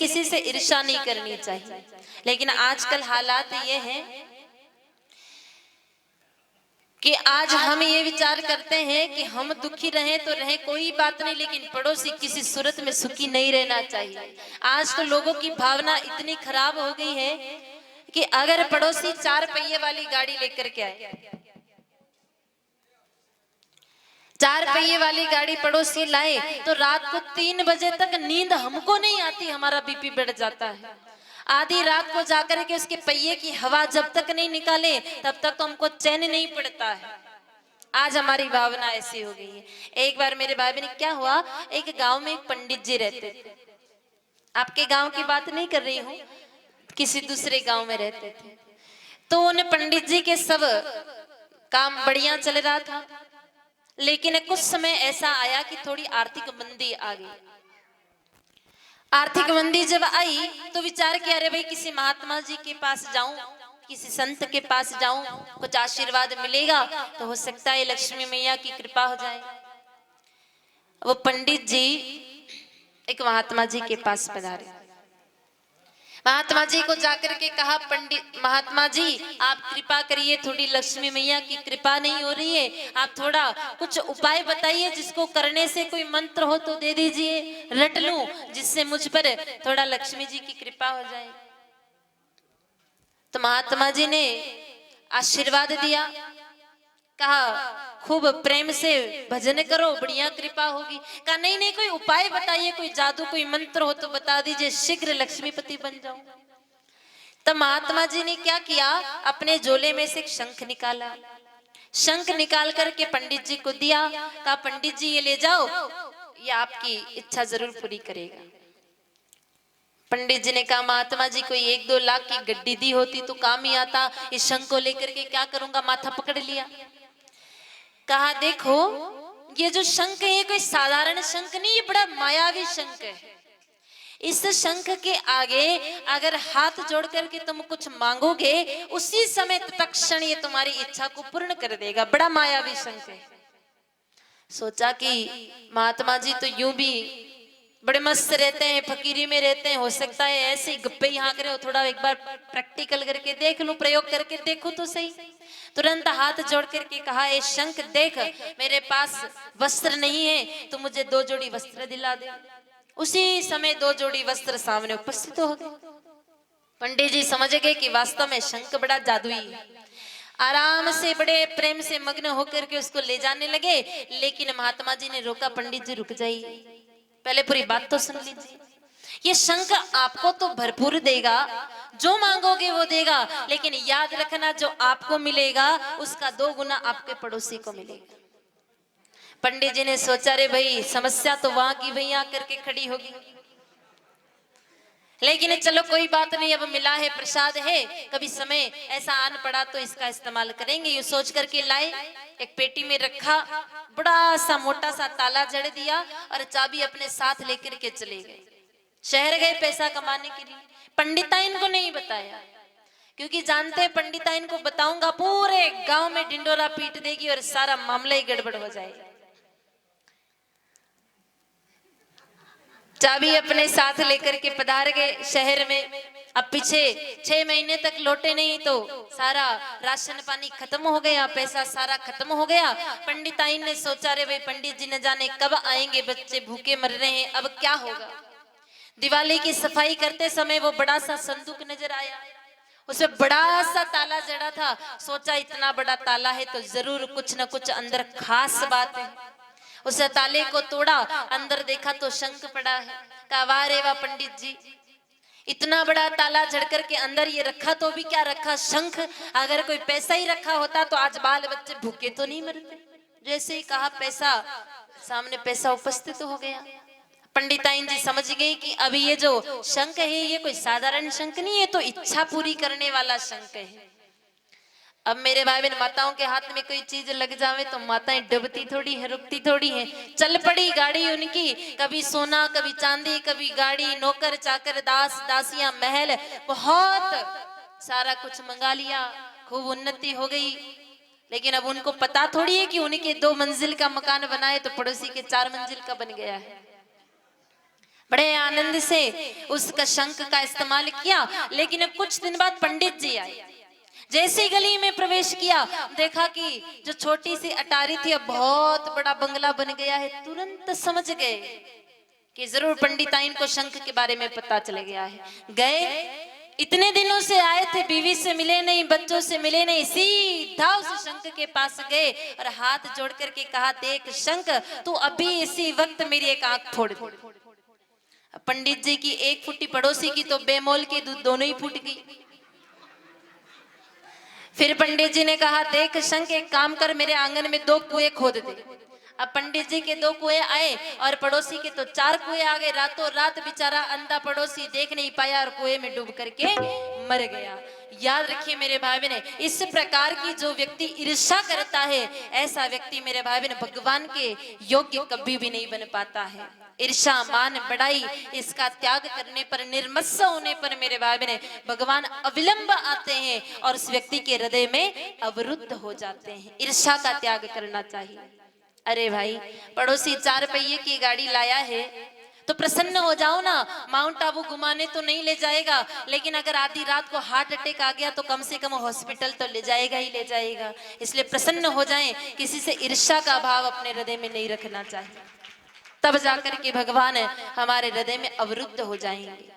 किसी से ईर्ष्या नहीं करनी चाहिए। लेकिन आजकल हालात ये हैं कि आज हम ये विचार करते हैं कि हम दुखी रहें तो रहें, कोई बात नहीं, लेकिन पड़ोसी किसी सूरत में सुखी नहीं रहना चाहिए। आज तो लोगों की भावना इतनी खराब हो गई है कि अगर पड़ोसी 4 पहिए वाली गाड़ी लेकर के आए, 4 पहिए वाली गाड़ी पड़ोसी लाए, तो रात को 3 बजे तक नींद हमको नहीं आती, हमारा बीपी बढ़ जाता है। आधी रात को जाकर के उसके पहिए की हवा जब तक नहीं निकाले तब तक तो हमको चैन नहीं पड़ता है। आज हमारी भावना ऐसी हो गई है। एक बार मेरे भाई बहन, क्या हुआ, एक गांव में एक पंडित जी रहते थे। आपके गांव की बात नहीं कर रही हूँ, किसी दूसरे गांव में रहते थे। तो उन पंडित जी के सब काम बढ़िया चल रहा था, लेकिन कुछ समय ऐसा आया कि थोड़ी आर्थिक मंदी आ गई। आर्थिक मंदी जब आई तो विचार किया, अरे भाई किसी महात्मा जी के पास जाऊं, किसी संत के पास जाऊं, कुछ आशीर्वाद मिलेगा तो हो सकता है लक्ष्मी मैया की कृपा हो जाए। वो पंडित जी एक महात्मा जी के पास पधारे। महात्मा जी को जाकर के कहा, पंडित महात्मा जी आप कृपा करिए, थोड़ी लक्ष्मी मैया की कृपा नहीं हो रही है, आप थोड़ा कुछ उपाय बताइए जिसको करने से कोई मंत्र हो तो दे दीजिए, रट लूं जिससे मुझ पर थोड़ा लक्ष्मी जी की कृपा हो जाए। तो महात्मा जी ने आशीर्वाद दिया, कहा खूब प्रेम से भजन करो, बढ़िया कृपा होगी। कहा नहीं नहीं, कोई उपाय बताइए, कोई जादू कोई मंत्र हो तो बता दीजिए, शीघ्र लक्ष्मीपति बन जाऊं। तब महात्मा जी ने क्या किया, अपने झोले में से एक शंख निकाला, शंख निकाल करके पंडित जी को दिया, कहा पंडित जी ये ले जाओ, ये आपकी इच्छा जरूर पूरी करेगा। पंडित जी ने कहा महात्मा जी कोई 1-2 लाख की गड्डी दी होती तो काम ही आता, इस शंख को लेकर के क्या करूंगा, माथा पकड़ लिया। कहा देखो ये जो शंख है ये कोई साधारण शंख नहीं, ये बड़ा मायावी शंख है। इस शंख के आगे अगर हाथ जोड़ करके तुम कुछ मांगोगे, उसी समय तत्क्षण ये तुम्हारी इच्छा को पूर्ण कर देगा, बड़ा मायावी शंख है। सोचा कि महात्मा जी तो यूं भी बड़े मस्त रहते हैं, फकीरी में रहते हैं, हो सकता है ऐसे ही गप्पे ही हाँक रहे हो, थोड़ा एक बार प्रैक्टिकल करके देख लूं, प्रयोग करके देखो तो सही। तुरंत हाथ जोड़ करके कहा, ए शंख देख मेरे पास वस्त्र नहीं है, तो मुझे 2 जोड़ी वस्त्र दिला दे। उसी समय 2 जोड़ी वस्त्र सामने उपस्थित हो गए। पंडित जी समझ गए कि वास्तव में शंख बड़ा जादुई है। आराम से बड़े प्रेम से मग्न होकर के उसको ले जाने लगे, लेकिन महात्मा जी ने रोका, पंडित जी रुक जाइए, पहले पूरी बात तो सुन लीजिए। ये शंख आपको तो भरपूर देगा, जो मांगोगे वो देगा, लेकिन याद रखना जो आपको मिलेगा उसका 2 गुना आपके पड़ोसी को मिलेगा। पंडित जी ने सोचा, रे भाई समस्या तो वहां की वहीं आकर के खड़ी होगी, लेकिन चलो कोई बात नहीं, अब मिला है प्रसाद है, कभी समय ऐसा आन पड़ा तो इसका इस्तेमाल करेंगे। ये सोच करके लाए, एक पेटी में रखा, बड़ा सा मोटा सा ताला जड़ दिया और चाबी अपने साथ लेकर के चले गए। शहर गए पैसा कमाने के लिए। पंडिताइन को नहीं बताया, क्योंकि जानते हैं पंडिताइन को बताऊंगा पूरे गांव में ढिंडोरा पीट देगी और सारा मामला ही गड़बड़ हो जाएगा। चाबी अपने साथ लेकर के पधार गए शहर में। अब पीछे 6 महीने तक लौटे नहीं तो सारा राशन पानी खत्म हो गया, पैसा सारा खत्म हो गया। पंडिताइन ने सोचा, रे भाई पंडित जी न जाने कब आएंगे, बच्चे भूखे मर रहे हैं, अब क्या होगा। दिवाली की सफाई करते समय वो बड़ा सा संदूक नजर आया, उसमें बड़ा सा ताला जड़ा था। सोचा इतना बड़ा ताला है तो जरूर कुछ न कुछ अंदर खास बात है। उस ताले को तोड़ा, अंदर देखा तो शंख पड़ा है। कहा वाह रे वाह पंडित जी, इतना बड़ा ताला जड़ कर के अंदर ये रखा तो भी क्या रखा, शंख। अगर कोई पैसा ही रखा होता तो आज बाल बच्चे भूखे तो नहीं मरते। जैसे ही कहा पैसा, सामने पैसा उपस्थित हो गया। पंडिताइन जी समझ गई कि अभी ये जो शंख है ये कोई साधारण शंख नहीं है, तो इच्छा पूरी करने वाला शंख है। अब मेरे भाई बहन, माताओं के हाथ में कोई चीज लग जावे तो माताएं डबती थोड़ी है, रुकती थोड़ी है। चल पड़ी गाड़ी उनकी, कभी सोना कभी चांदी, कभी गाड़ी, नौकर चाकर, दास दासियां, महल, बहुत सारा कुछ मंगा लिया, खूब उन्नति हो गई। लेकिन अब उनको पता थोड़ी है कि उनके 2 मंजिल का मकान बनाए तो पड़ोसी के 4 मंजिल का बन गया है। बड़े आनंद से उसका शंख का इस्तेमाल किया। लेकिन कुछ दिन बाद पंडित जी आए। जैसे ही गली में प्रवेश किया, देखा कि जो छोटी सी अटारी थी अब बहुत बड़ा बंगला बन गया है। तुरंत समझ गए कि जरूर पंडिताइन को शंख के बारे में पता चल गया है। गए, इतने दिनों से आए थे, बीवी से मिले नहीं, बच्चों से मिले नहीं, सीधा उस शंख के पास गए और हाथ जोड़ करके कहा, देख शंख, तू अभी इसी वक्त मेरी एक आंख फोड़ दे। पंडित जी की एक फुट्टी, पड़ोसी की तो बेमोल की दोनों ही फूट गई। फिर पंडित जी ने कहा, देख शंख, एक काम कर, मेरे आंगन में 2 कुएं खोद दे। अब पंडित जी के 2 कुएं आए और पड़ोसी के तो 4 कुएं आ गए। रातों रात बेचारा अंधा पड़ोसी देख नहीं पाया और कुएं में डूब करके मर गया। याद रखिए मेरे भाई बहन, इस प्रकार की जो व्यक्ति ईर्ष्या करता है, ऐसा व्यक्ति मेरे भाई बहन भगवान के योग्य कभी भी नहीं बन पाता है। ईर्ष्या, मान, बड़ाई, इसका त्याग करने पर, निर्मत्स होने पर मेरे भाई बहन भगवान अविलंब आते हैं और उस व्यक्ति के हृदय में अवरुद्ध हो जाते हैं। ईर्ष्या का त्याग करना चाहिए। अरे भाई, पड़ोसी 4 पहिए की गाड़ी लाया है तो प्रसन्न हो जाओ ना। माउंट आबू घुमाने तो नहीं ले जाएगा, लेकिन अगर आधी रात को हार्ट अटैक आ गया तो कम से कम हॉस्पिटल तो ले जाएगा ही ले जाएगा। इसलिए प्रसन्न हो जाएं, किसी से ईर्ष्या का भाव अपने हृदय में नहीं रखना चाहिए। तब जाकर के भगवान हमारे हृदय में अवरुद्ध हो जाएंगे।